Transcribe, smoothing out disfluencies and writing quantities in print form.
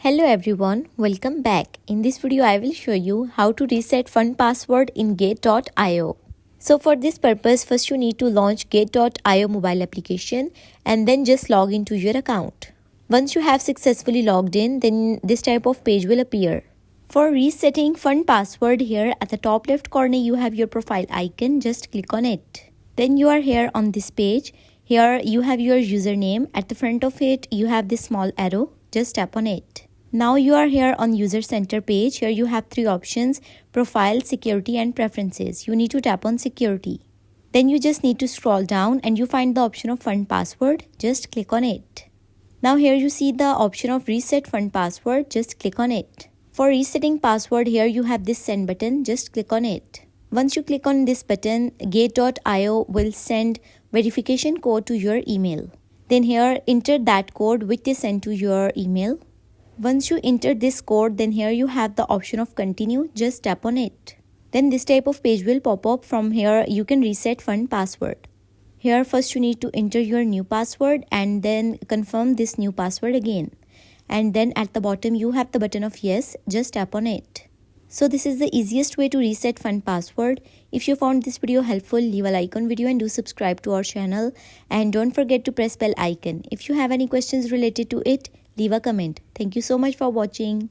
Hello everyone, welcome back. In this video I will show you how to reset fund password in Gate.io. So for this purpose, first you need to launch Gate.io mobile application and then just log into your account. Once you have successfully logged in, then this type of page will appear. For resetting fund password, here at the top left corner you have your profile icon, just click on it. Then you are here on this page. Here you have your username. At the front of it you have this small arrow, just tap on it. Now you are here on user center page. Here you have three options: profile, security and preferences. You need to tap on security. Then you just need to scroll down and you find the option of fund password. Just click on it. Now here you see the option of reset fund password. Just click on it. For resetting password, here you have this send button. Just click on it. Once you click on this button, Gate.io will send verification code to your email. Then here enter that code which is sent to your email. Once you enter this code, then here you have the option of continue. Just tap on it. Then this type of page will pop up. From here you can reset fund password. Here first you need to enter your new password and then confirm this new password again. And then at the bottom you have the button of yes. Just tap on it. So this is the easiest way to reset fund password. If you found this video helpful, leave a like on video and do subscribe to our channel. And don't forget to press bell icon. If you have any questions related to it, leave a comment. Thank you so much for watching.